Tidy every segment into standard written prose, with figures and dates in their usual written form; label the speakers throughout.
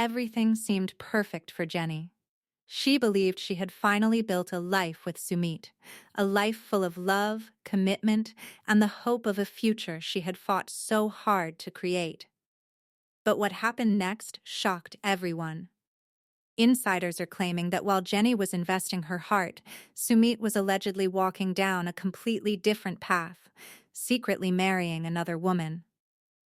Speaker 1: Everything seemed perfect for Jenny. She believed she had finally built a life with Sumit, a life full of love, commitment, and the hope of a future she had fought so hard to create. But what happened next shocked everyone. Insiders are claiming that while Jenny was investing her heart, Sumit was allegedly walking down a completely different path, secretly marrying another woman.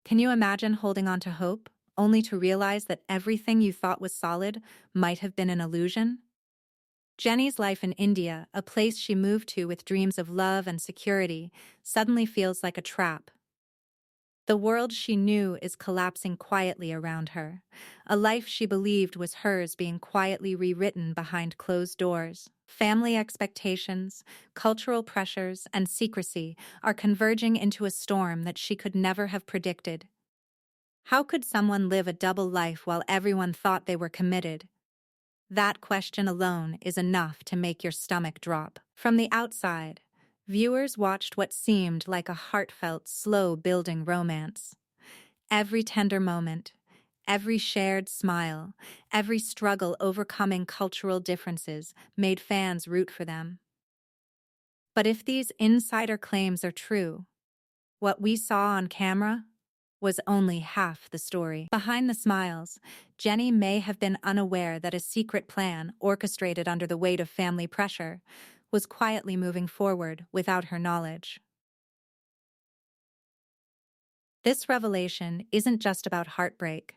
Speaker 1: Can you imagine holding on to hope, only to realize that everything you thought was solid might have been an illusion? Jenny's life in India, a place she moved to with dreams of love and security, suddenly feels like a trap. The world she knew is collapsing quietly around her, a life she believed was hers being quietly rewritten behind closed doors. Family expectations, cultural pressures, and secrecy are converging into a storm that she could never have predicted. How could someone live a double life while everyone thought they were committed? That question alone is enough to make your stomach drop. From the outside, viewers watched what seemed like a heartfelt, slow-building romance. Every tender moment, every shared smile, every struggle overcoming cultural differences made fans root for them. But if these insider claims are true, what we saw on camera was only half the story. Behind the smiles, Jenny may have been unaware that a secret plan, orchestrated under the weight of family pressure, was quietly moving forward without her knowledge. This revelation isn't just about heartbreak.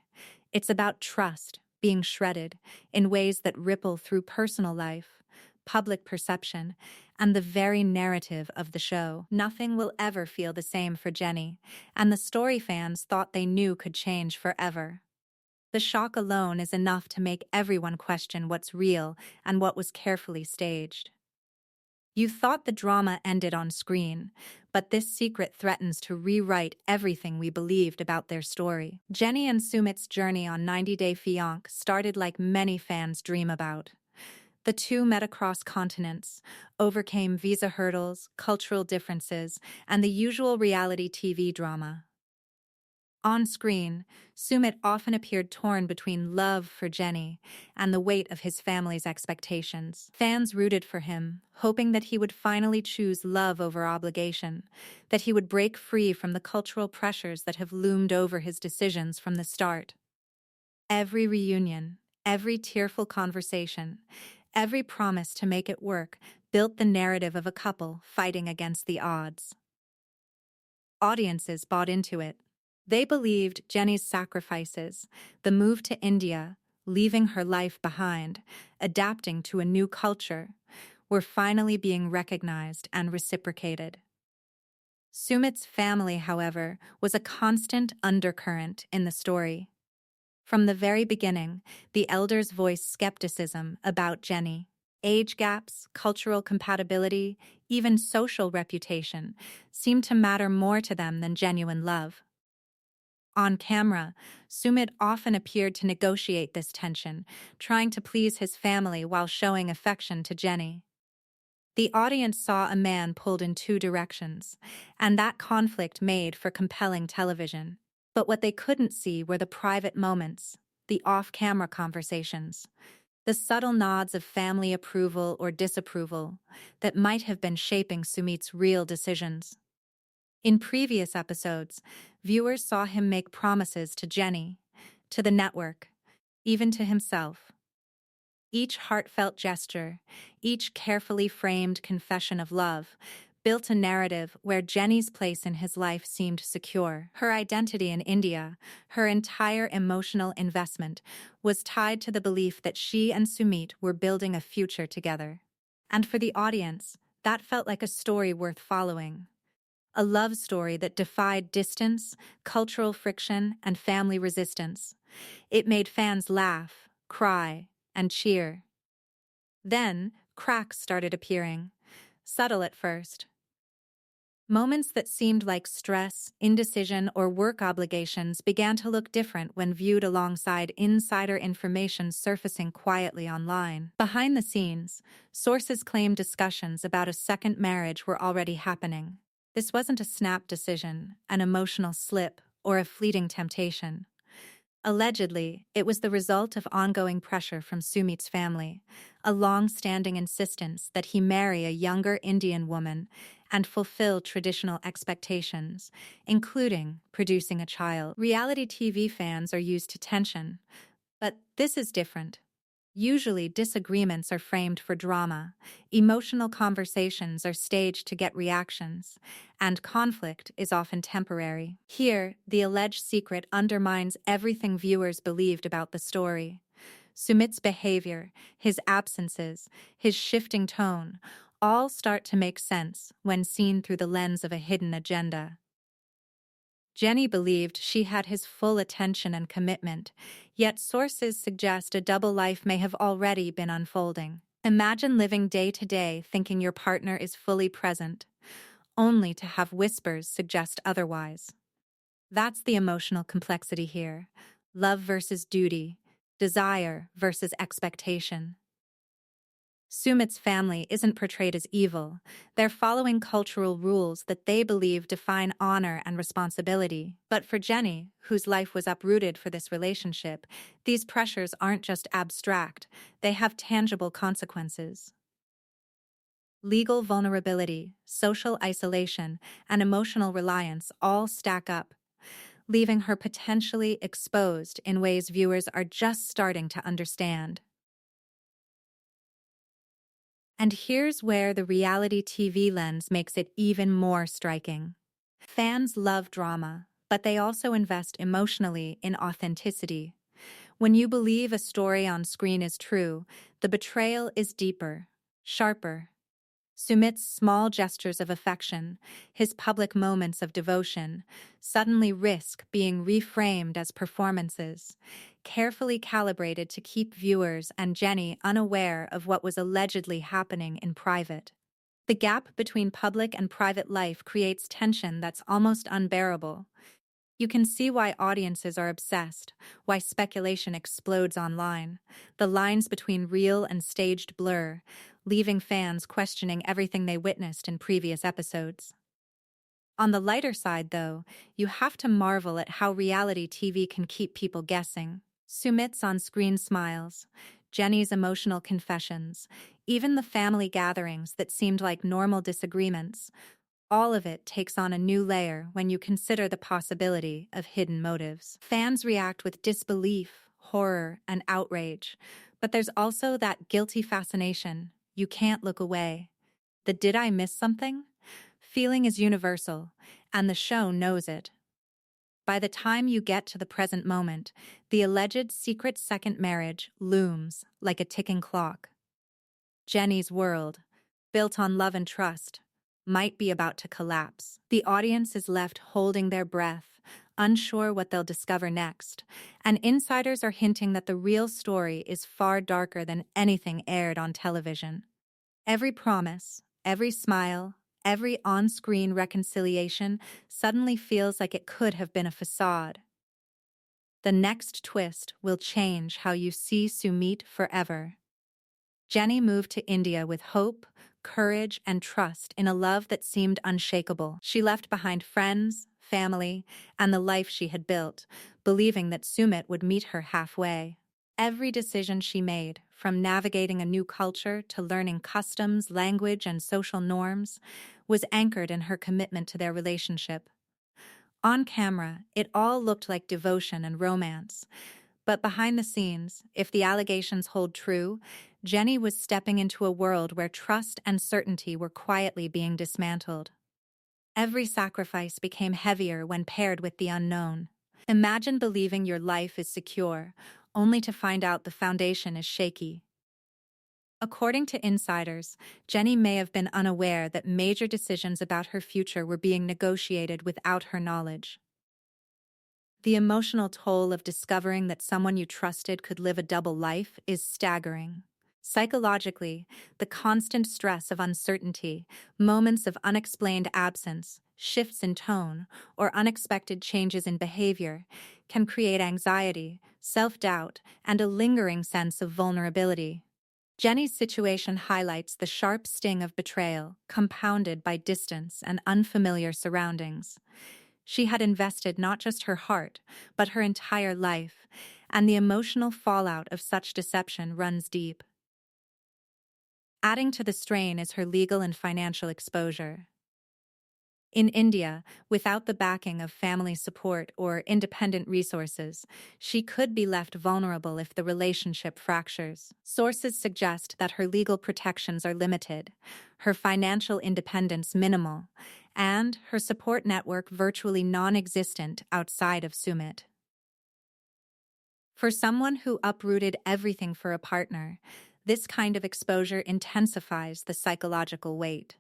Speaker 1: It's about trust being shredded in ways that ripple through personal life, public perception, and the very narrative of the show. Nothing will ever feel the same for Jenny, and the story fans thought they knew could change forever. The shock alone is enough to make everyone question what's real and what was carefully staged. You thought the drama ended on screen, but this secret threatens to rewrite everything we believed about their story. Jenny and Sumit's journey on 90 Day Fiancé started like many fans dream about. The two met across continents, overcame visa hurdles, cultural differences, and the usual reality TV drama. On screen, Sumit often appeared torn between love for Jenny and the weight of his family's expectations. Fans rooted for him, hoping that he would finally choose love over obligation, that he would break free from the cultural pressures that have loomed over his decisions from the start. Every reunion, every tearful conversation, every promise to make it work built the narrative of a couple fighting against the odds. Audiences bought into it. They believed Jenny's sacrifices, the move to India, leaving her life behind, adapting to a new culture, were finally being recognized and reciprocated. Sumit's family, however, was a constant undercurrent in the story. From the very beginning, the elders voiced skepticism about Jenny. Age gaps, cultural compatibility, even social reputation seemed to matter more to them than genuine love. On camera, Sumit often appeared to negotiate this tension, trying to please his family while showing affection to Jenny. The audience saw a man pulled in two directions, and that conflict made for compelling television. But what they couldn't see were the private moments, the off-camera conversations, the subtle nods of family approval or disapproval that might have been shaping Sumit's real decisions. In previous episodes, viewers saw him make promises to Jenny, to the network, even to himself. Each heartfelt gesture, each carefully framed confession of love, built a narrative where Jenny's place in his life seemed secure. Her identity in India, her entire emotional investment, was tied to the belief that she and Sumit were building a future together. And for the audience, that felt like a story worth following. A love story that defied distance, cultural friction, and family resistance. It made fans laugh, cry, and cheer. Then, cracks started appearing, subtle at first. Moments that seemed like stress, indecision, or work obligations began to look different when viewed alongside insider information surfacing quietly online. Behind the scenes, sources claimed discussions about a second marriage were already happening. This wasn't a snap decision, an emotional slip, or a fleeting temptation. Allegedly, it was the result of ongoing pressure from Sumit's family, a long-standing insistence that he marry a younger Indian woman and fulfill traditional expectations, including producing a child. Reality TV fans are used to tension, but this is different. Usually, disagreements are framed for drama, emotional conversations are staged to get reactions, and conflict is often temporary. Here, the alleged secret undermines everything viewers believed about the story. Sumit's behavior, his absences, his shifting tone, all start to make sense when seen through the lens of a hidden agenda. Jenny believed she had his full attention and commitment, yet sources suggest a double life may have already been unfolding. Imagine living day to day thinking your partner is fully present, only to have whispers suggest otherwise. That's the emotional complexity here. Love versus duty, desire versus expectation. Sumit's family isn't portrayed as evil. They're following cultural rules that they believe define honor and responsibility. But for Jenny, whose life was uprooted for this relationship, these pressures aren't just abstract, they have tangible consequences. Legal vulnerability, social isolation, and emotional reliance all stack up, leaving her potentially exposed in ways viewers are just starting to understand. And here's where the reality TV lens makes it even more striking. Fans love drama, but they also invest emotionally in authenticity. When you believe a story on screen is true, the betrayal is deeper, sharper. Sumit's small gestures of affection, his public moments of devotion, suddenly risk being reframed as performances, carefully calibrated to keep viewers and Jenny unaware of what was allegedly happening in private. The gap between public and private life creates tension that's almost unbearable. You can see why audiences are obsessed, why speculation explodes online. The lines between real and staged blur, leaving fans questioning everything they witnessed in previous episodes. On the lighter side, though, you have to marvel at how reality TV can keep people guessing. Sumit's on-screen smiles, Jenny's emotional confessions, even the family gatherings that seemed like normal disagreements, all of it takes on a new layer when you consider the possibility of hidden motives. Fans react with disbelief, horror, and outrage, but there's also that guilty fascination. You can't look away. The "did I miss something?" feeling is universal, and the show knows it. By the time you get to the present moment, the alleged secret second marriage looms like a ticking clock. Jenny's world, built on love and trust, might be about to collapse. The audience is left holding their breath, unsure what they'll discover next, and insiders are hinting that the real story is far darker than anything aired on television. Every promise, every smile, every on-screen reconciliation suddenly feels like it could have been a facade. The next twist will change how you see Sumit forever. Jenny moved to India with hope, courage, and trust in a love that seemed unshakable. She left behind friends, family, and the life she had built, believing that Sumit would meet her halfway. Every decision she made, from navigating a new culture to learning customs, language, and social norms, was anchored in her commitment to their relationship. On camera, it all looked like devotion and romance. But behind the scenes, if the allegations hold true, Jenny was stepping into a world where trust and certainty were quietly being dismantled. Every sacrifice became heavier when paired with the unknown. Imagine believing your life is secure, only to find out the foundation is shaky. According to insiders, Jenny may have been unaware that major decisions about her future were being negotiated without her knowledge. The emotional toll of discovering that someone you trusted could live a double life is staggering. Psychologically, the constant stress of uncertainty, moments of unexplained absence, shifts in tone, or unexpected changes in behavior can create anxiety, self-doubt, and a lingering sense of vulnerability. Jenny's situation highlights the sharp sting of betrayal, compounded by distance and unfamiliar surroundings. She had invested not just her heart, but her entire life, and the emotional fallout of such deception runs deep. Adding to the strain is her legal and financial exposure. In India, without the backing of family support or independent resources, she could be left vulnerable if the relationship fractures. Sources suggest that her legal protections are limited, her financial independence minimal, and her support network virtually non-existent outside of Sumit. For someone who uprooted everything for a partner, this kind of exposure intensifies the psychological weight.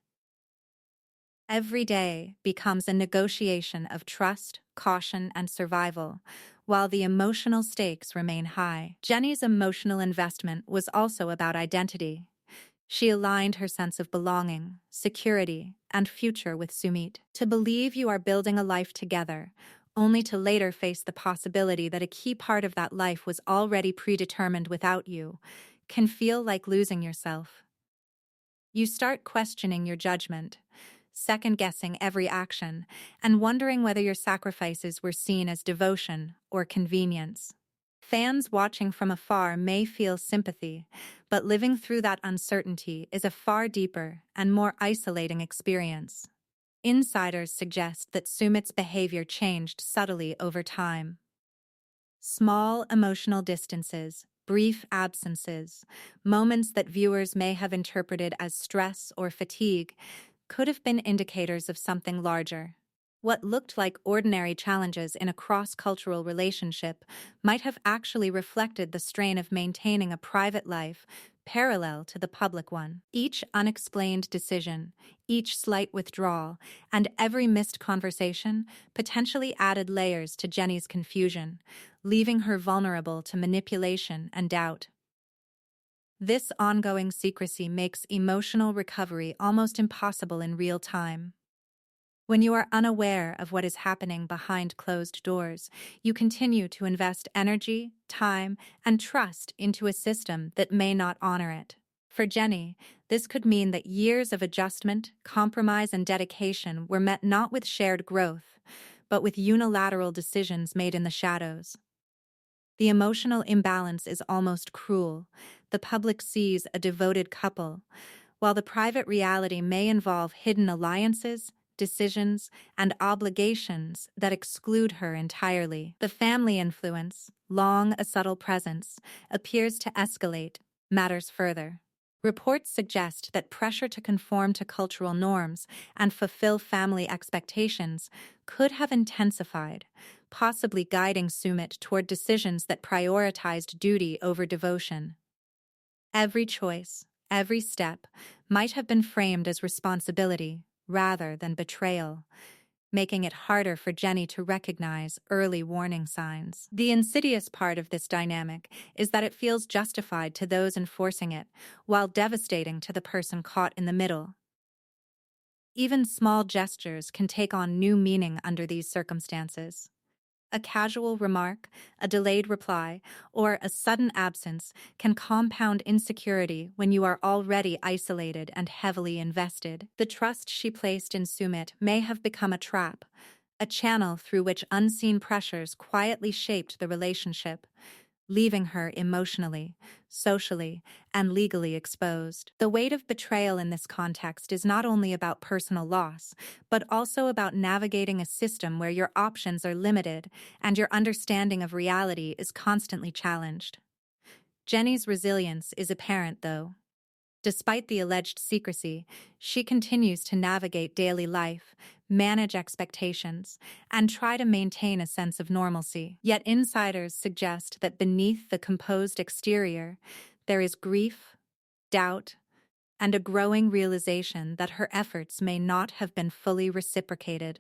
Speaker 1: Every day becomes a negotiation of trust, caution, and survival, while the emotional stakes remain high. Jenny's emotional investment was also about identity. She aligned her sense of belonging, security, and future with Sumit. To believe you are building a life together, only to later face the possibility that a key part of that life was already predetermined without you, can feel like losing yourself. You start questioning your judgment, second-guessing every action, and wondering whether your sacrifices were seen as devotion or convenience. Fans watching from afar may feel sympathy, but living through that uncertainty is a far deeper and more isolating experience. Insiders suggest that Sumit's behavior changed subtly over time. Small emotional distances, brief absences, moments that viewers may have interpreted as stress or fatigue, could have been indicators of something larger. What looked like ordinary challenges in a cross-cultural relationship might have actually reflected the strain of maintaining a private life parallel to the public one. Each unexplained decision, each slight withdrawal, and every missed conversation potentially added layers to Jenny's confusion, leaving her vulnerable to manipulation and doubt. This ongoing secrecy makes emotional recovery almost impossible in real time. When you are unaware of what is happening behind closed doors, you continue to invest energy, time, and trust into a system that may not honor it. For Jenny, this could mean that years of adjustment, compromise, and dedication were met not with shared growth, but with unilateral decisions made in the shadows. The emotional imbalance is almost cruel. The public sees a devoted couple, while the private reality may involve hidden alliances, decisions, and obligations that exclude her entirely. The family influence, long a subtle presence, appears to escalate matters further. Reports suggest that pressure to conform to cultural norms and fulfill family expectations could have intensified, possibly guiding Sumit toward decisions that prioritized duty over devotion. Every choice, every step, might have been framed as responsibility rather than betrayal, making it harder for Jenny to recognize early warning signs. The insidious part of this dynamic is that it feels justified to those enforcing it, while devastating to the person caught in the middle. Even small gestures can take on new meaning under these circumstances. A casual remark, a delayed reply, or a sudden absence can compound insecurity when you are already isolated and heavily invested. The trust she placed in Sumit may have become a trap, a channel through which unseen pressures quietly shaped the relationship, leaving her emotionally, socially, and legally exposed. The weight of betrayal in this context is not only about personal loss, but also about navigating a system where your options are limited and your understanding of reality is constantly challenged. Jenny's resilience is apparent, though. Despite the alleged secrecy, she continues to navigate daily life, manage expectations, and try to maintain a sense of normalcy. Yet insiders suggest that beneath the composed exterior, there is grief, doubt, and a growing realization that her efforts may not have been fully reciprocated.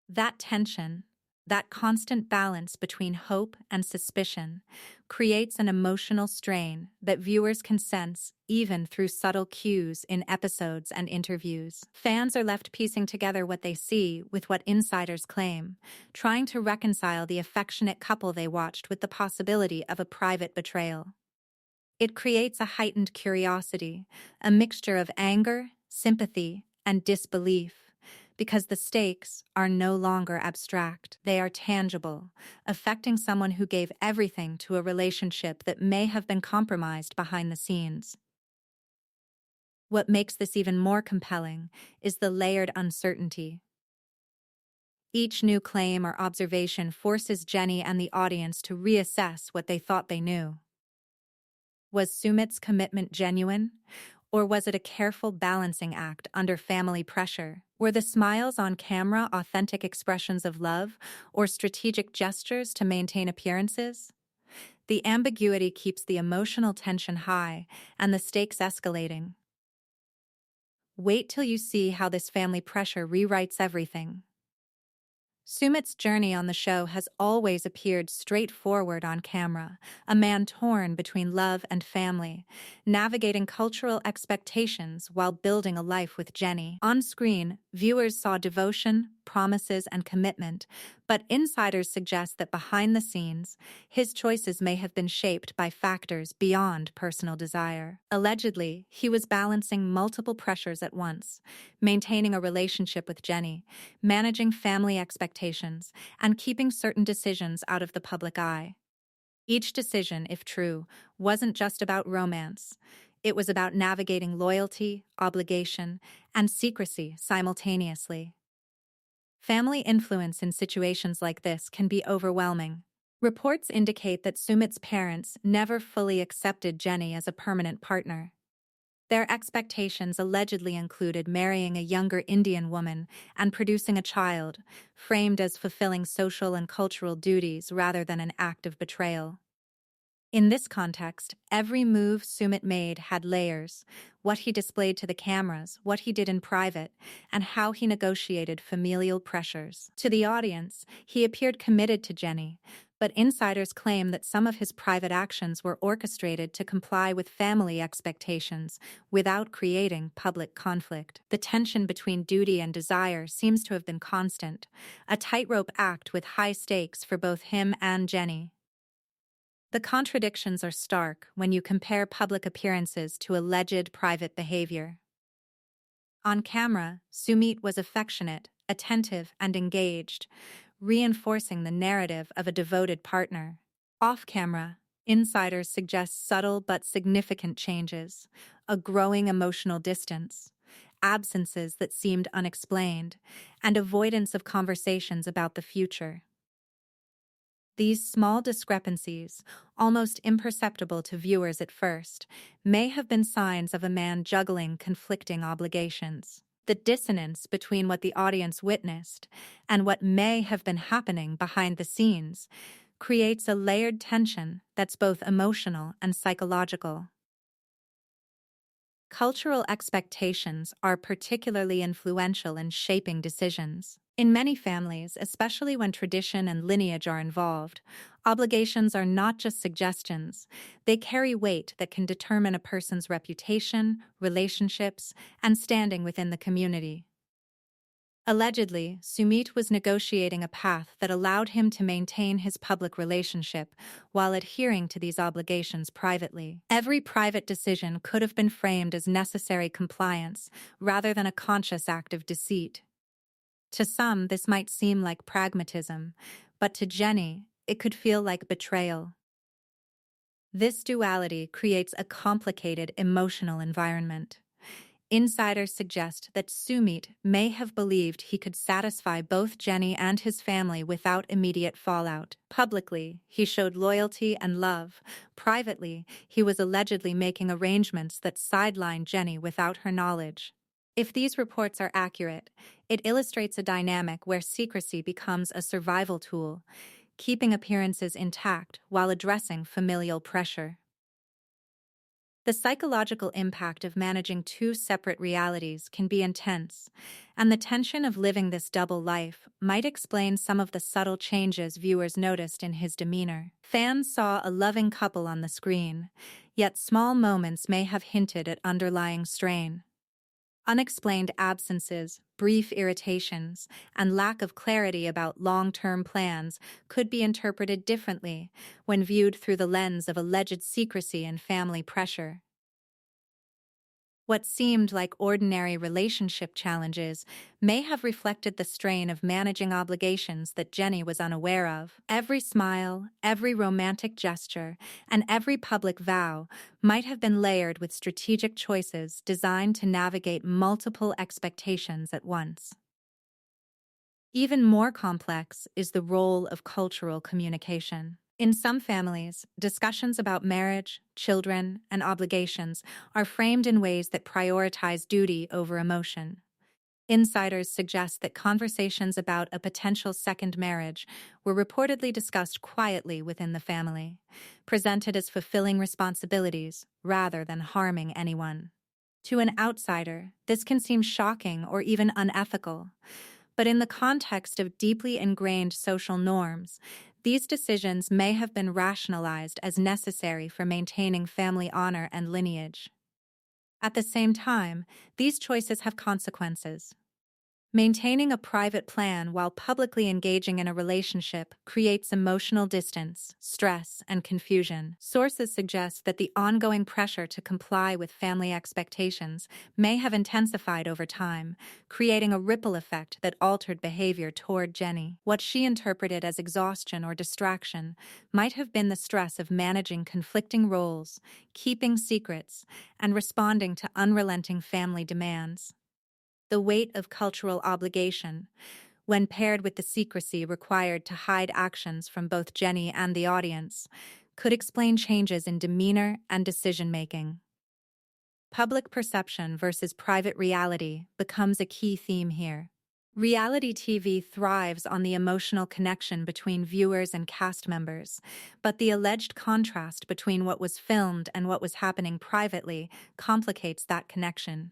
Speaker 1: That tension, that constant balance between hope and suspicion, creates an emotional strain that viewers can sense even through subtle cues in episodes and interviews. Fans are left piecing together what they see with what insiders claim, trying to reconcile the affectionate couple they watched with the possibility of a private betrayal. It creates a heightened curiosity, a mixture of anger, sympathy, and disbelief, because the stakes are no longer abstract. They are tangible, affecting someone who gave everything to a relationship that may have been compromised behind the scenes. What makes this even more compelling is the layered uncertainty. Each new claim or observation forces Jenny and the audience to reassess what they thought they knew. Was Sumit's commitment genuine, or was it a careful balancing act under family pressure? Were the smiles on camera authentic expressions of love, or strategic gestures to maintain appearances? The ambiguity keeps the emotional tension high and the stakes escalating. Wait till you see how this family pressure rewrites everything. Sumit's journey on the show has always appeared straightforward on camera, a man torn between love and family, navigating cultural expectations while building a life with Jenny. On screen, viewers saw devotion, promises, and commitment, but insiders suggest that behind the scenes, his choices may have been shaped by factors beyond personal desire. Allegedly, he was balancing multiple pressures at once, maintaining a relationship with Jenny, managing family expectations, and keeping certain decisions out of the public eye. Each decision, if true, wasn't just about romance. It was about navigating loyalty, obligation, and secrecy simultaneously. Family influence in situations like this can be overwhelming. Reports indicate that Sumit's parents never fully accepted Jenny as a permanent partner. Their expectations allegedly included marrying a younger Indian woman and producing a child, framed as fulfilling social and cultural duties rather than an act of betrayal. In this context, every move Sumit made had layers: what he displayed to the cameras, what he did in private, and how he negotiated familial pressures. To the audience, he appeared committed to Jenny, but insiders claim that some of his private actions were orchestrated to comply with family expectations without creating public conflict. The tension between duty and desire seems to have been constant, a tightrope act with high stakes for both him and Jenny. The contradictions are stark when you compare public appearances to alleged private behavior. On camera, Sumit was affectionate, attentive, and engaged, reinforcing the narrative of a devoted partner. Off camera, insiders suggest subtle but significant changes: a growing emotional distance, absences that seemed unexplained, and avoidance of conversations about the future. These small discrepancies, almost imperceptible to viewers at first, may have been signs of a man juggling conflicting obligations. The dissonance between what the audience witnessed and what may have been happening behind the scenes creates a layered tension that's both emotional and psychological. Cultural expectations are particularly influential in shaping decisions. In many families, especially when tradition and lineage are involved, obligations are not just suggestions. They carry weight that can determine a person's reputation, relationships, and standing within the community. Allegedly, Sumit was negotiating a path that allowed him to maintain his public relationship while adhering to these obligations privately. Every private decision could have been framed as necessary compliance rather than a conscious act of deceit. To some, this might seem like pragmatism, but to Jenny, it could feel like betrayal. This duality creates a complicated emotional environment. Insiders suggest that Sumit may have believed he could satisfy both Jenny and his family without immediate fallout. Publicly, he showed loyalty and love. Privately, he was allegedly making arrangements that sidelined Jenny without her knowledge. If these reports are accurate, it illustrates a dynamic where secrecy becomes a survival tool, keeping appearances intact while addressing familial pressure. The psychological impact of managing two separate realities can be intense, and the tension of living this double life might explain some of the subtle changes viewers noticed in his demeanor. Fans saw a loving couple on the screen, yet small moments may have hinted at underlying strain. Unexplained absences, brief irritations, and lack of clarity about long-term plans could be interpreted differently when viewed through the lens of alleged secrecy and family pressure. What seemed like ordinary relationship challenges may have reflected the strain of managing obligations that Jenny was unaware of. Every smile, every romantic gesture, and every public vow might have been layered with strategic choices designed to navigate multiple expectations at once. Even more complex is the role of cultural communication. In some families, discussions about marriage, children, and obligations are framed in ways that prioritize duty over emotion. Insiders suggest that conversations about a potential second marriage were reportedly discussed quietly within the family, presented as fulfilling responsibilities rather than harming anyone. To an outsider, this can seem shocking or even unethical. But in the context of deeply ingrained social norms, these decisions may have been rationalized as necessary for maintaining family honor and lineage. At the same time, these choices have consequences. Maintaining a private plan while publicly engaging in a relationship creates emotional distance, stress, and confusion. Sources suggest that the ongoing pressure to comply with family expectations may have intensified over time, creating a ripple effect that altered behavior toward Jenny. What she interpreted as exhaustion or distraction might have been the stress of managing conflicting roles, keeping secrets, and responding to unrelenting family demands. The weight of cultural obligation, when paired with the secrecy required to hide actions from both Jenny and the audience, could explain changes in demeanor and decision-making. Public perception versus private reality becomes a key theme here. Reality TV thrives on the emotional connection between viewers and cast members, but the alleged contrast between what was filmed and what was happening privately complicates that connection.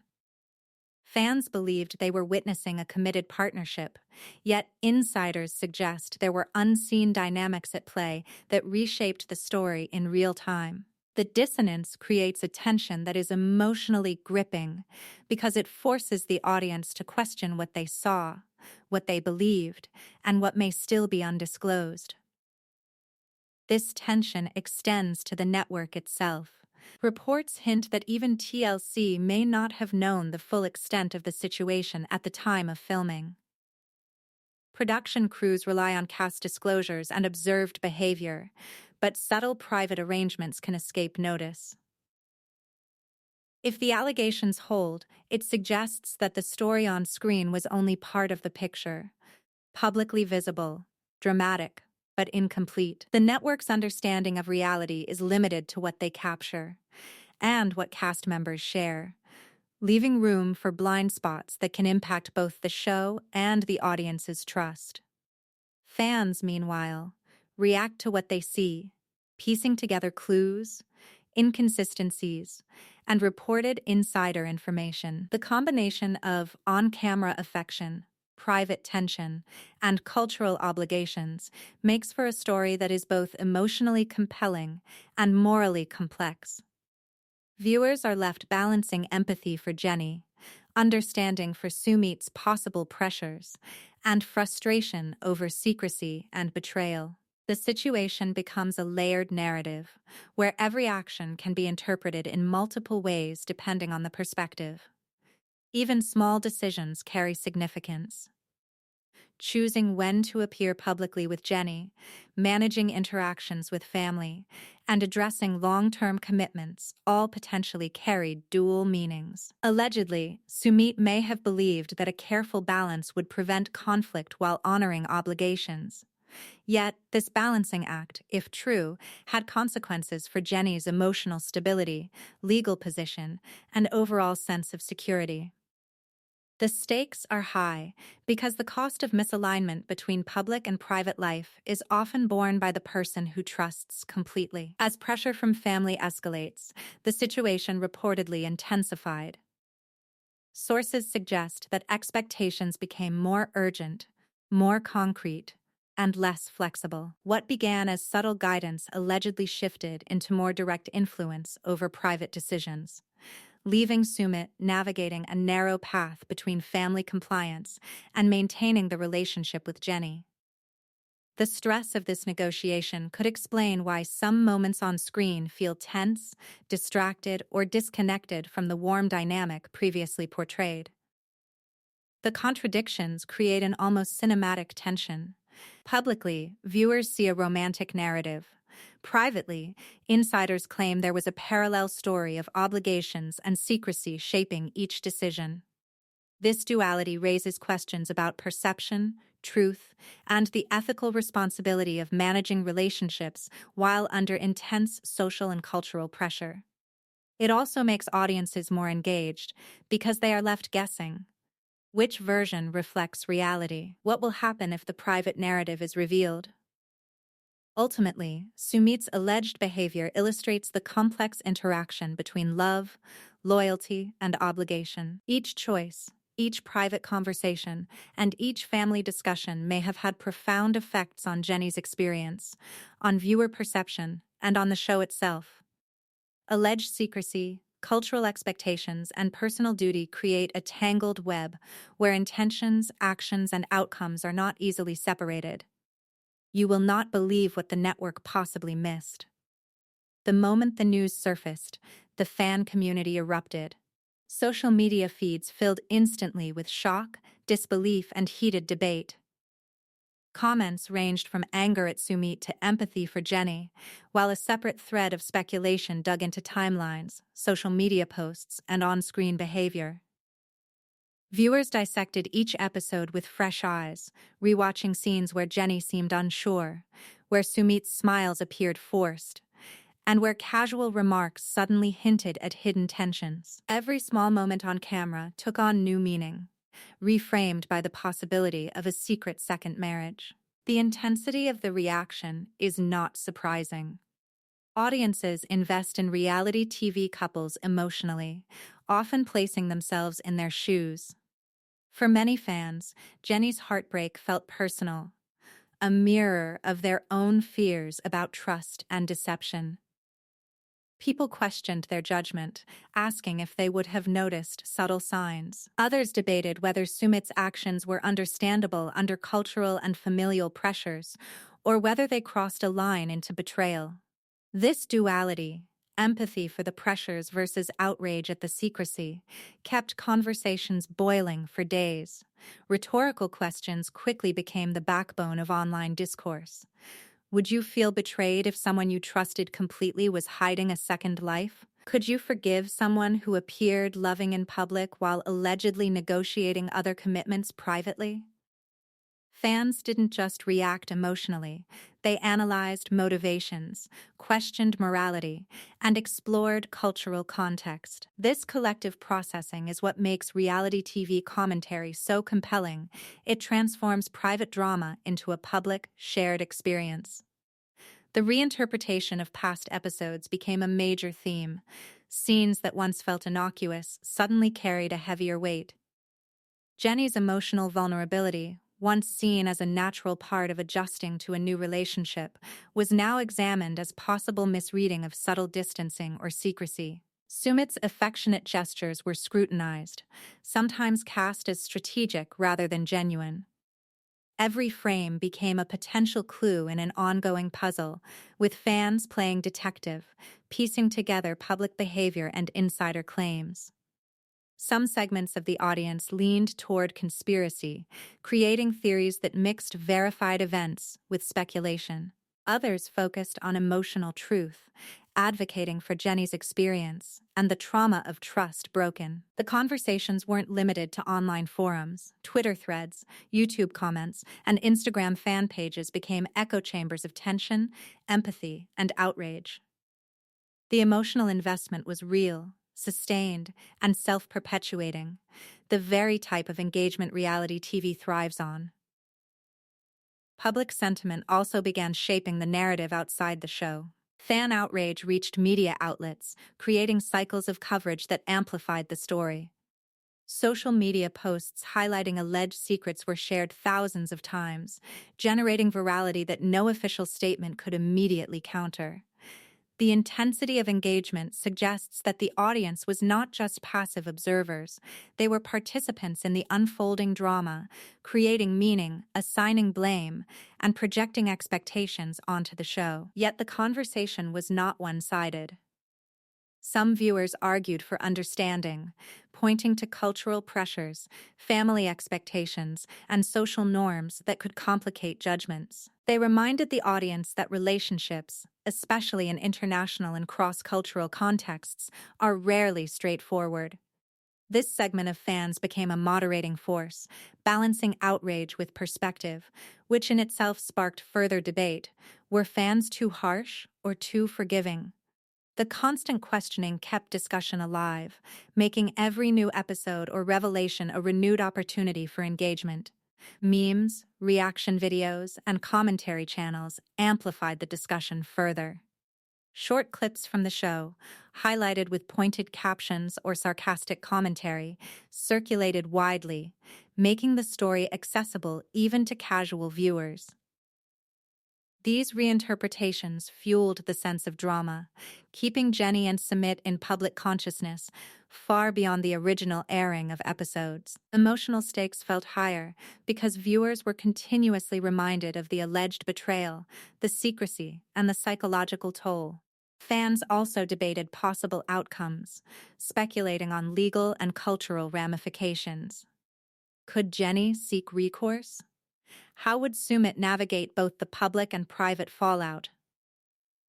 Speaker 1: Fans believed they were witnessing a committed partnership, yet insiders suggest there were unseen dynamics at play that reshaped the story in real time. The dissonance creates a tension that is emotionally gripping because it forces the audience to question what they saw, what they believed, and what may still be undisclosed. This tension extends to the network itself. Reports hint that even TLC may not have known the full extent of the situation at the time of filming. Production crews rely on cast disclosures and observed behavior, but subtle private arrangements can escape notice. If the allegations hold, it suggests that the story on screen was only part of the picture, publicly visible, dramatic, but incomplete. The network's understanding of reality is limited to what they capture and what cast members share, leaving room for blind spots that can impact both the show and the audience's trust. Fans, meanwhile, react to what they see, piecing together clues, inconsistencies, and reported insider information. The combination of on-camera affection, private tension, and cultural obligations makes for a story that is both emotionally compelling and morally complex. Viewers are left balancing empathy for Jenny, understanding for Sumit's possible pressures, and frustration over secrecy and betrayal. The situation becomes a layered narrative, where every action can be interpreted in multiple ways depending on the perspective. Even small decisions carry significance. Choosing when to appear publicly with Jenny, managing interactions with family, and addressing long-term commitments all potentially carried dual meanings. Allegedly, Sumit may have believed that a careful balance would prevent conflict while honoring obligations. Yet, this balancing act, if true, had consequences for Jenny's emotional stability, legal position, and overall sense of security. The stakes are high because the cost of misalignment between public and private life is often borne by the person who trusts completely. As pressure from family escalates, the situation reportedly intensified. Sources suggest that expectations became more urgent, more concrete, and less flexible. What began as subtle guidance allegedly shifted into more direct influence over private decisions, leaving Sumit navigating a narrow path between family compliance and maintaining the relationship with Jenny. The stress of this negotiation could explain why some moments on screen feel tense, distracted, or disconnected from the warm dynamic previously portrayed. The contradictions create an almost cinematic tension. Publicly, viewers see a romantic narrative. Privately, insiders claim there was a parallel story of obligations and secrecy shaping each decision. This duality raises questions about perception, truth, and the ethical responsibility of managing relationships while under intense social and cultural pressure. It also makes audiences more engaged because they are left guessing. Which version reflects reality? What will happen if the private narrative is revealed? Ultimately, Sumit's alleged behavior illustrates the complex interaction between love, loyalty, and obligation. Each choice, each private conversation, and each family discussion may have had profound effects on Jenny's experience, on viewer perception, and on the show itself. Alleged secrecy, cultural expectations, and personal duty create a tangled web where intentions, actions, and outcomes are not easily separated. You will not believe what the network possibly missed. The moment the news surfaced, the fan community erupted. Social media feeds filled instantly with shock, disbelief, and heated debate. Comments ranged from anger at Sumit to empathy for Jenny, while a separate thread of speculation dug into timelines, social media posts, and on-screen behavior. Viewers dissected each episode with fresh eyes, rewatching scenes where Jenny seemed unsure, where Sumit's smiles appeared forced, and where casual remarks suddenly hinted at hidden tensions. Every small moment on camera took on new meaning, reframed by the possibility of a secret second marriage. The intensity of the reaction is not surprising. Audiences invest in reality TV couples emotionally, often placing themselves in their shoes. For many fans, Jenny's heartbreak felt personal, a mirror of their own fears about trust and deception. People questioned their judgment, asking if they would have noticed subtle signs. Others debated whether Sumit's actions were understandable under cultural and familial pressures, or whether they crossed a line into betrayal. This duality, empathy for the pressures versus outrage at the secrecy, kept conversations boiling for days. Rhetorical questions quickly became the backbone of online discourse. Would you feel betrayed if someone you trusted completely was hiding a second life? Could you forgive someone who appeared loving in public while allegedly negotiating other commitments privately? Fans didn't just react emotionally, they analyzed motivations, questioned morality, and explored cultural context. This collective processing is what makes reality TV commentary so compelling. It transforms private drama into a public, shared experience. The reinterpretation of past episodes became a major theme. Scenes that once felt innocuous suddenly carried a heavier weight. Jenny's emotional vulnerability, once seen as a natural part of adjusting to a new relationship, was now examined as possible misreading of subtle distancing or secrecy. Sumit's affectionate gestures were scrutinized, sometimes cast as strategic rather than genuine. Every frame became a potential clue in an ongoing puzzle, with fans playing detective, piecing together public behavior and insider claims. Some segments of the audience leaned toward conspiracy, creating theories that mixed verified events with speculation. Others focused on emotional truth, advocating for Jenny's experience and the trauma of trust broken. The conversations weren't limited to online forums. Twitter threads, YouTube comments, and Instagram fan pages became echo chambers of tension, empathy, and outrage. The emotional investment was real, sustained, and self-perpetuating, the very type of engagement reality TV thrives on. Public sentiment also began shaping the narrative outside the show. Fan outrage reached media outlets, creating cycles of coverage that amplified the story. Social media posts highlighting alleged secrets were shared thousands of times, generating virality that no official statement could immediately counter. The intensity of engagement suggests that the audience was not just passive observers, they were participants in the unfolding drama, creating meaning, assigning blame, and projecting expectations onto the show. Yet the conversation was not one-sided. Some viewers argued for understanding, pointing to cultural pressures, family expectations, and social norms that could complicate judgments. They reminded the audience that relationships, especially in international and cross-cultural contexts, are rarely straightforward. This segment of fans became a moderating force, balancing outrage with perspective, which in itself sparked further debate. Were fans too harsh or too forgiving? The constant questioning kept discussion alive, making every new episode or revelation a renewed opportunity for engagement. Memes, reaction videos, and commentary channels amplified the discussion further. Short clips from the show, highlighted with pointed captions or sarcastic commentary, circulated widely, making the story accessible even to casual viewers. These reinterpretations fueled the sense of drama, keeping Jenny and Sumit in public consciousness, far beyond the original airing of episodes. Emotional stakes felt higher because viewers were continuously reminded of the alleged betrayal, the secrecy, and the psychological toll. Fans also debated possible outcomes, speculating on legal and cultural ramifications. Could Jenny seek recourse? How would Sumit navigate both the public and private fallout?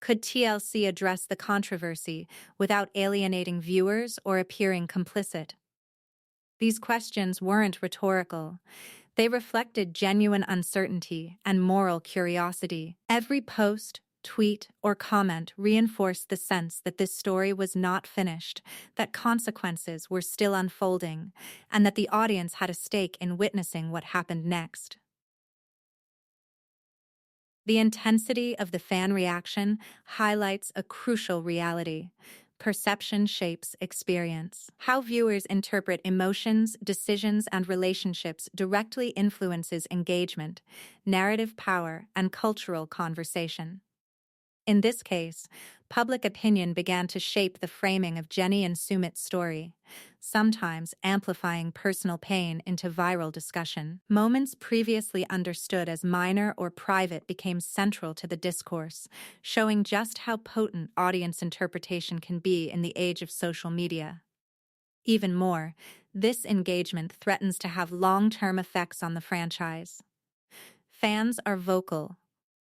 Speaker 1: Could TLC address the controversy without alienating viewers or appearing complicit? These questions weren't rhetorical. They reflected genuine uncertainty and moral curiosity. Every post, tweet, or comment reinforced the sense that this story was not finished, that consequences were still unfolding, and that the audience had a stake in witnessing what happened next. The intensity of the fan reaction highlights a crucial reality. Perception shapes experience. How viewers interpret emotions, decisions, and relationships directly influences engagement, narrative power, and cultural conversation. In this case, public opinion began to shape the framing of Jenny and Sumit's story, sometimes amplifying personal pain into viral discussion. Moments previously understood as minor or private became central to the discourse, showing just how potent audience interpretation can be in the age of social media. Even more, this engagement threatens to have long-term effects on the franchise. Fans are vocal,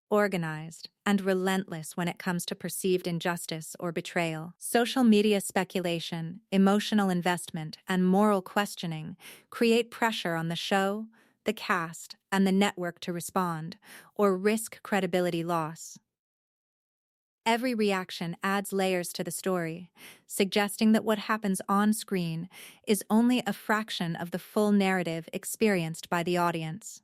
Speaker 1: organized, and relentless when it comes to perceived injustice or betrayal. Social media speculation, emotional investment, and moral questioning create pressure on the show, the cast, and the network to respond, or risk credibility loss. Every reaction adds layers to the story, suggesting that what happens on screen is only a fraction of the full narrative experienced by the audience.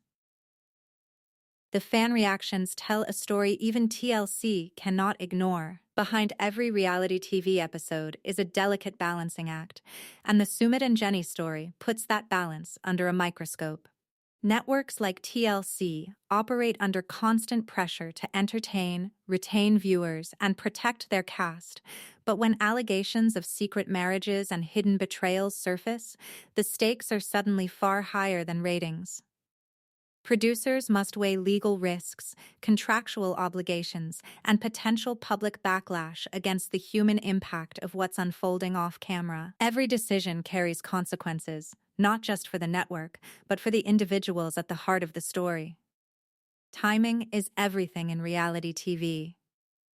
Speaker 1: The fan reactions tell a story even TLC cannot ignore. Behind every reality TV episode is a delicate balancing act, and the Sumit and Jenny story puts that balance under a microscope. Networks like TLC operate under constant pressure to entertain, retain viewers, and protect their cast, but when allegations of secret marriages and hidden betrayals surface, the stakes are suddenly far higher than ratings. Producers must weigh legal risks, contractual obligations, and potential public backlash against the human impact of what's unfolding off-camera. Every decision carries consequences, not just for the network, but for the individuals at the heart of the story. Timing is everything in reality TV.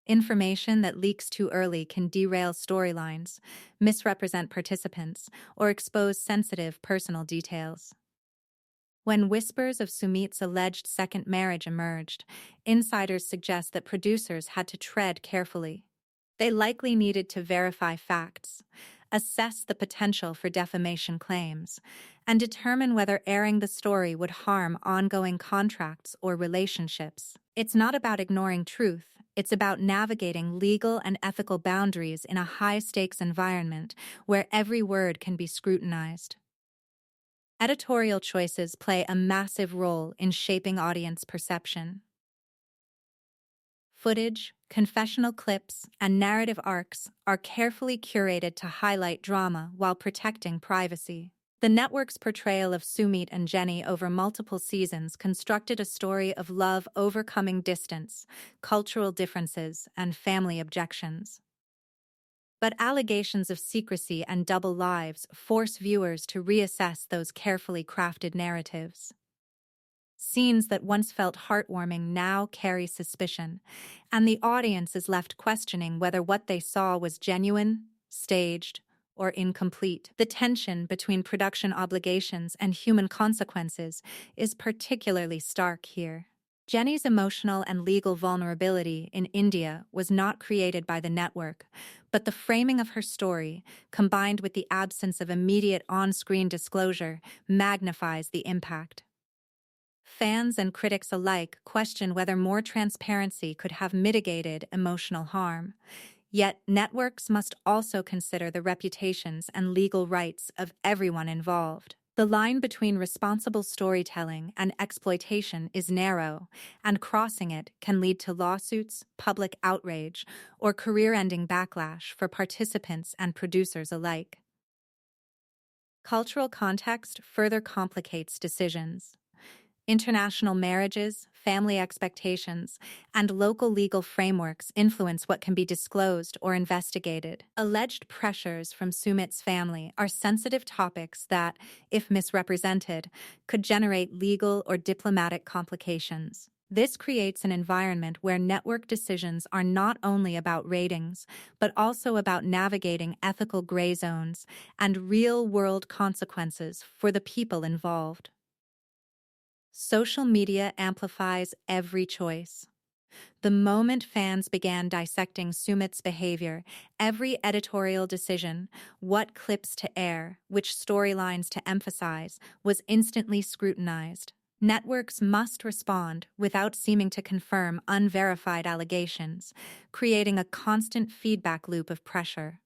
Speaker 1: Information that leaks too early can derail storylines, misrepresent participants, or expose sensitive personal details. When whispers of Sumit's alleged second marriage emerged, insiders suggest that producers had to tread carefully. They likely needed to verify facts, assess the potential for defamation claims, and determine whether airing the story would harm ongoing contracts or relationships. It's not about ignoring truth, it's about navigating legal and ethical boundaries in a high-stakes environment where every word can be scrutinized. Editorial choices play a massive role in shaping audience perception. Footage, confessional clips, and narrative arcs are carefully curated to highlight drama while protecting privacy. The network's portrayal of Sumit and Jenny over multiple seasons constructed a story of love overcoming distance, cultural differences, and family objections. But allegations of secrecy and double lives force viewers to reassess those carefully crafted narratives. Scenes that once felt heartwarming now carry suspicion, and the audience is left questioning whether what they saw was genuine, staged, or incomplete. The tension between production obligations and human consequences is particularly stark here. Jenny's emotional and legal vulnerability in India was not created by the network, but the framing of her story, combined with the absence of immediate on-screen disclosure, magnifies the impact. Fans and critics alike question whether more transparency could have mitigated emotional harm. Yet, networks must also consider the reputations and legal rights of everyone involved. The line between responsible storytelling and exploitation is narrow, and crossing it can lead to lawsuits, public outrage, or career-ending backlash for participants and producers alike. Cultural context further complicates decisions. International marriages, family expectations, and local legal frameworks influence what can be disclosed or investigated. Alleged pressures from Sumit's family are sensitive topics that, if misrepresented, could generate legal or diplomatic complications. This creates an environment where network decisions are not only about ratings, but also about navigating ethical gray zones and real-world consequences for the people involved. Social media amplifies every choice. The moment fans began dissecting Sumit's behavior, every editorial decision, what clips to air, which storylines to emphasize, was instantly scrutinized. Networks must respond without seeming to confirm unverified allegations, creating a constant feedback loop of pressure.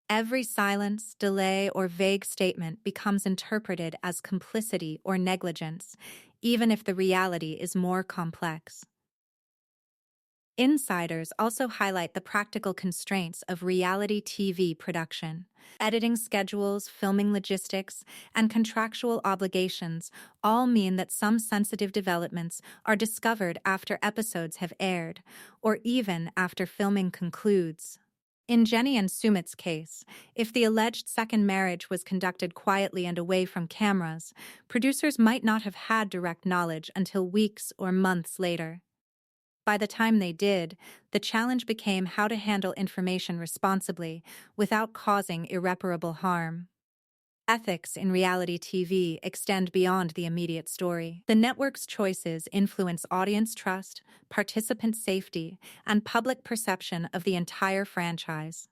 Speaker 1: Every silence, delay, or vague statement becomes interpreted as complicity or negligence, even if the reality is more complex. Insiders also highlight the practical constraints of reality TV production. Editing schedules, filming logistics, and contractual obligations all mean that some sensitive developments are discovered after episodes have aired, or even after filming concludes. In Jenny and Sumit's case, if the alleged second marriage was conducted quietly and away from cameras, producers might not have had direct knowledge until weeks or months later. By the time they did, the challenge became how to handle information responsibly without causing irreparable harm. Ethics in reality TV extend beyond the immediate story. The network's choices influence audience trust, participant safety, and public perception of the entire franchise.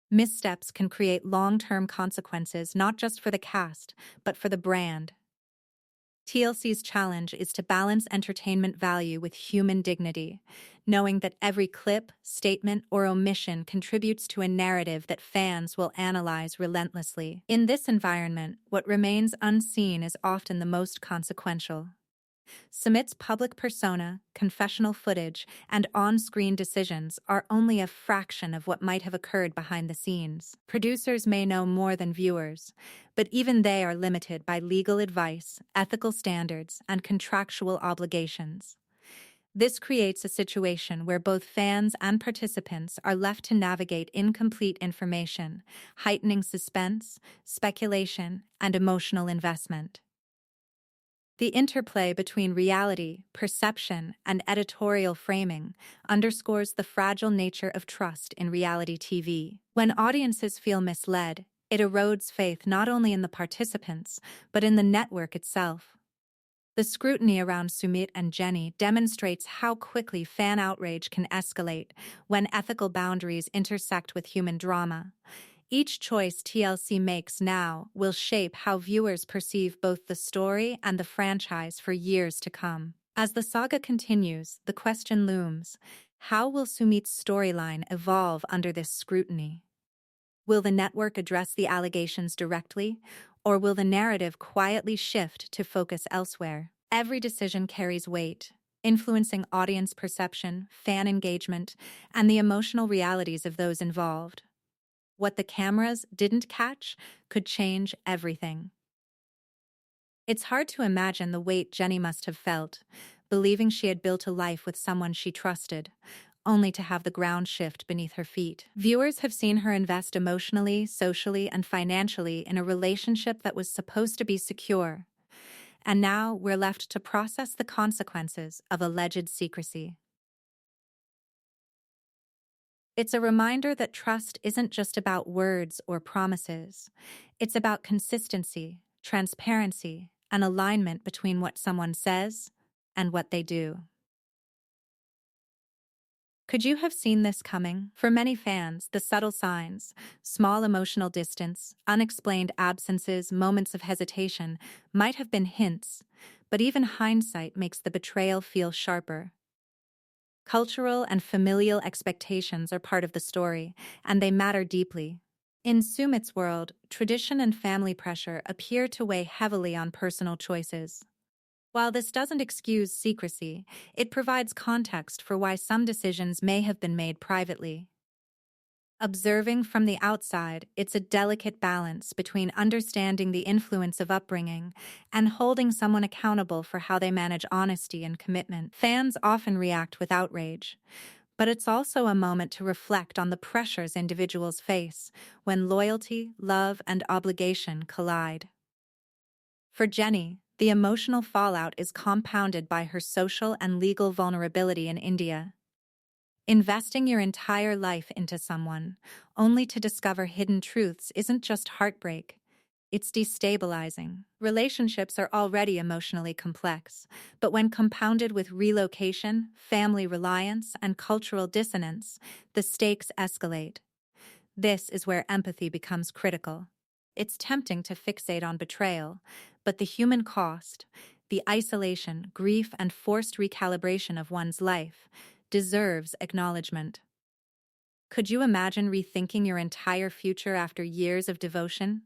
Speaker 1: Missteps can create long-term consequences not just for the cast, but for the brand. TLC's challenge is to balance entertainment value with human dignity, knowing that every clip, statement, or omission contributes to a narrative that fans will analyze relentlessly. In this environment, what remains unseen is often the most consequential. Sumit's public persona, confessional footage, and on-screen decisions are only a fraction of what might have occurred behind the scenes. Producers may know more than viewers, but even they are limited by legal advice, ethical standards, and contractual obligations. This creates a situation where both fans and participants are left to navigate incomplete information, heightening suspense, speculation, and emotional investment. The interplay between reality, perception, and editorial framing underscores the fragile nature of trust in reality TV. When audiences feel misled, it erodes faith not only in the participants, but in the network itself. The scrutiny around Sumit and Jenny demonstrates how quickly fan outrage can escalate when ethical boundaries intersect with human drama. Each choice TLC makes now will shape how viewers perceive both the story and the franchise for years to come. As the saga continues, the question looms: how will Sumit's storyline evolve under this scrutiny? Will the network address the allegations directly, or will the narrative quietly shift to focus elsewhere? Every decision carries weight. influencing audience perception, fan engagement, and the emotional realities of those involved. What the cameras didn't catch could change everything. It's hard to imagine the weight Jenny must have felt, believing she had built a life with someone she trusted, only to have the ground shift beneath her feet. Viewers have seen her invest emotionally, socially, and financially in a relationship that was supposed to be secure. And now we're left to process the consequences of alleged secrecy. It's a reminder that trust isn't just about words or promises. It's about consistency, transparency, and alignment between what someone says and what they do. Could you have seen this coming? For many fans, the subtle signs, small emotional distance, unexplained absences, moments of hesitation, might have been hints, but even hindsight makes the betrayal feel sharper. Cultural and familial expectations are part of the story, and they matter deeply. In Sumit's world, tradition and family pressure appear to weigh heavily on personal choices. While this doesn't excuse secrecy, it provides context for why some decisions may have been made privately. Observing from the outside, it's a delicate balance between understanding the influence of upbringing and holding someone accountable for how they manage honesty and commitment. Fans often react with outrage, but it's also a moment to reflect on the pressures individuals face when loyalty, love, and obligation collide. For Jenny, the emotional fallout is compounded by her social and legal vulnerability in India. Investing your entire life into someone, only to discover hidden truths, isn't just heartbreak. It's destabilizing. Relationships are already emotionally complex, but when compounded with relocation, family reliance, and cultural dissonance, the stakes escalate. This is where empathy becomes critical. It's tempting to fixate on betrayal, but the human cost, the isolation, grief, and forced recalibration of one's life, deserves acknowledgement. Could you imagine rethinking your entire future after years of devotion?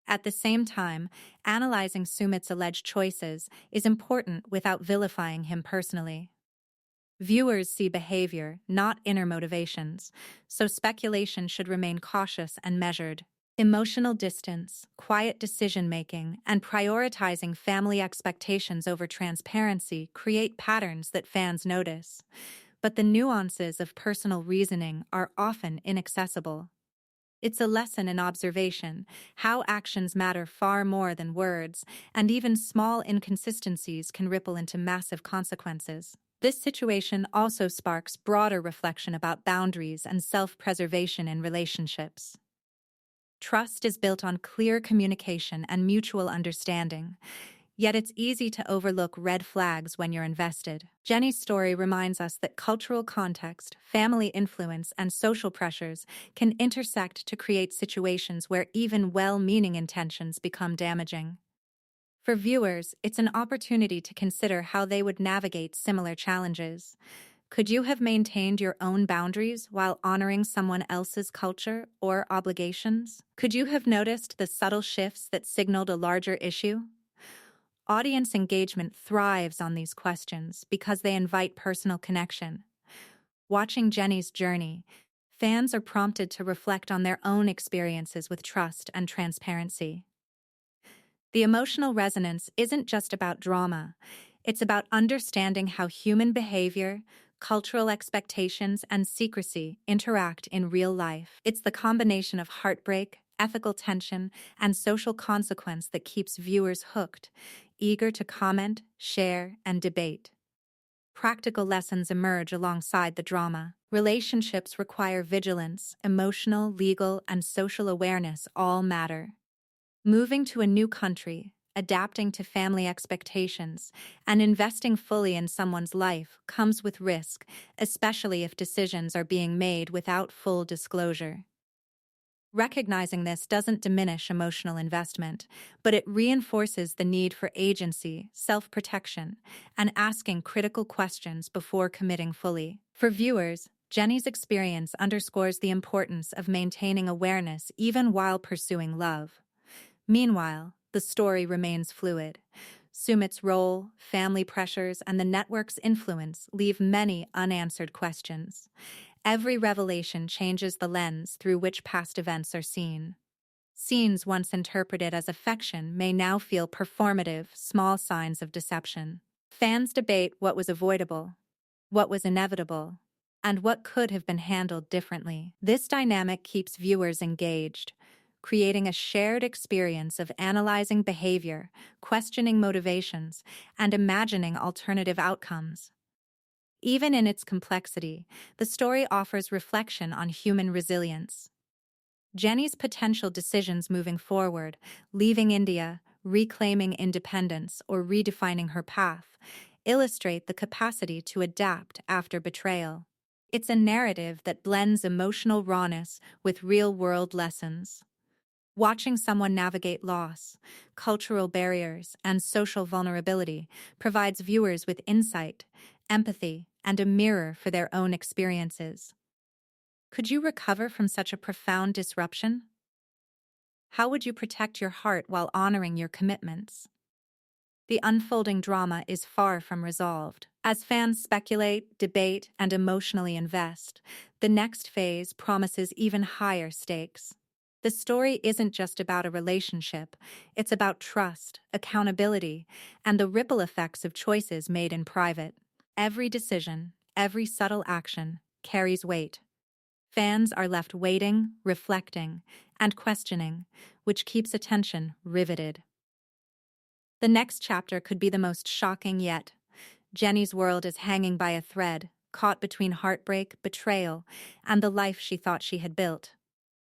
Speaker 1: At the same time, analyzing Sumit's alleged choices is important without vilifying him personally. Viewers see behavior, not inner motivations, so speculation should remain cautious and measured. Emotional distance, quiet decision-making, and prioritizing family expectations over transparency create patterns that fans notice. But the nuances of personal reasoning are often inaccessible. It's a lesson in observation, how actions matter far more than words, and even small inconsistencies can ripple into massive consequences. This situation also sparks broader reflection about boundaries and self-preservation in relationships. Trust is built on clear communication and mutual understanding. Yet it's easy to overlook red flags when you're invested. Jenny's story reminds us that cultural context, family influence, and social pressures can intersect to create situations where even well-meaning intentions become damaging. For viewers, it's an opportunity to consider how they would navigate similar challenges. Could you have maintained your own boundaries while honoring someone else's culture or obligations? Could you have noticed the subtle shifts that signaled a larger issue? Audience engagement thrives on these questions because they invite personal connection. Watching Jenny's journey, fans are prompted to reflect on their own experiences with trust and transparency. The emotional resonance isn't just about drama, it's about understanding how human behavior, cultural expectations, and secrecy interact in real life. It's the combination of heartbreak, ethical tension, and social consequence that keeps viewers hooked, eager to comment, share, and debate. Practical lessons emerge alongside the drama. Relationships require vigilance, emotional, legal, and social awareness all matter. Moving to a new country, adapting to family expectations, and investing fully in someone's life comes with risk, especially if decisions are being made without full disclosure. Recognizing this doesn't diminish emotional investment, but it reinforces the need for agency, self-protection, and asking critical questions before committing fully. For viewers, Jenny's experience underscores the importance of maintaining awareness even while pursuing love. Meanwhile, the story remains fluid. Sumit's role, family pressures, and the network's influence leave many unanswered questions. Every revelation changes the lens through which past events are seen. Scenes once interpreted as affection may now feel performative, small signs of deception. Fans debate what was avoidable, what was inevitable, and what could have been handled differently. This dynamic keeps viewers engaged, creating a shared experience of analyzing behavior, questioning motivations, and imagining alternative outcomes. Even in its complexity, the story offers reflection on human resilience. Jenny's potential decisions moving forward, leaving India, reclaiming independence, or redefining her path, illustrate the capacity to adapt after betrayal. It's a narrative that blends emotional rawness with real-world lessons. Watching someone navigate loss, cultural barriers, and social vulnerability provides viewers with insight, empathy, and a mirror for their own experiences. Could you recover from such a profound disruption? How would you protect your heart while honoring your commitments? The unfolding drama is far from resolved. As fans speculate, debate, and emotionally invest, the next phase promises even higher stakes. The story isn't just about a relationship, it's about trust, accountability, and the ripple effects of choices made in private. Every decision, every subtle action, carries weight. Fans are left waiting, reflecting, and questioning, which keeps attention riveted. The next chapter could be the most shocking yet. Jenny's world is hanging by a thread, caught between heartbreak, betrayal, and the life she thought she had built.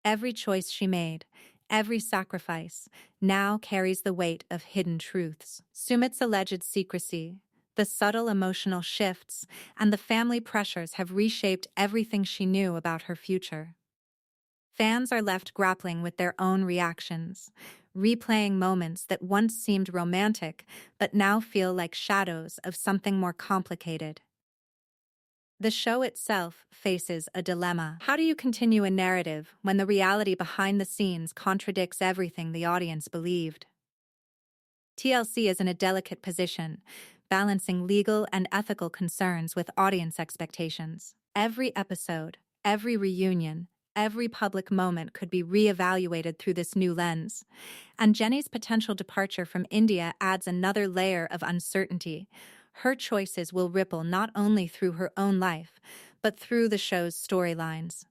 Speaker 1: Every choice she made, every sacrifice, now carries the weight of hidden truths. Sumit's alleged secrecy, the subtle emotional shifts, and the family pressures have reshaped everything she knew about her future. Fans are left grappling with their own reactions, replaying moments that once seemed romantic but now feel like shadows of something more complicated. The show itself faces a dilemma. How do you continue a narrative when the reality behind the scenes contradicts everything the audience believed? TLC is in a delicate position, balancing legal and ethical concerns with audience expectations. Every episode, every reunion, every public moment could be re-evaluated through this new lens. And Jenny's potential departure from India adds another layer of uncertainty. Her choices will ripple not only through her own life, but through the show's storylines.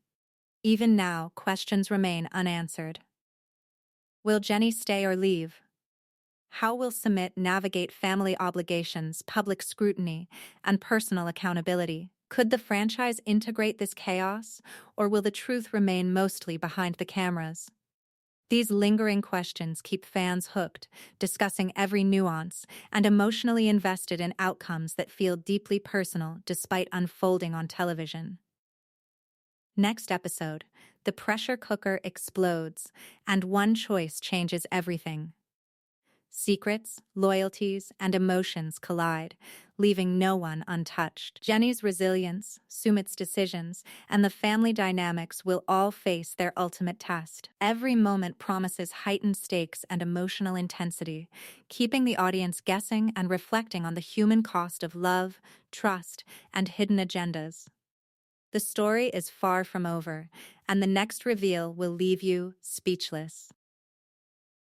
Speaker 1: Even now, questions remain unanswered. Will Jenny stay or leave? How will Sumit navigate family obligations, public scrutiny, and personal accountability? Could the franchise integrate this chaos, or will the truth remain mostly behind the cameras? These lingering questions keep fans hooked, discussing every nuance, and emotionally invested in outcomes that feel deeply personal despite unfolding on television. Next episode, the pressure cooker explodes, and one choice changes everything. Secrets, loyalties, and emotions collide, leaving no one untouched. Jenny's resilience, Sumit's decisions, and the family dynamics will all face their ultimate test. Every moment promises heightened stakes and emotional intensity, keeping the audience guessing and reflecting on the human cost of love, trust, and hidden agendas. The story is far from over, and the next reveal will leave you speechless.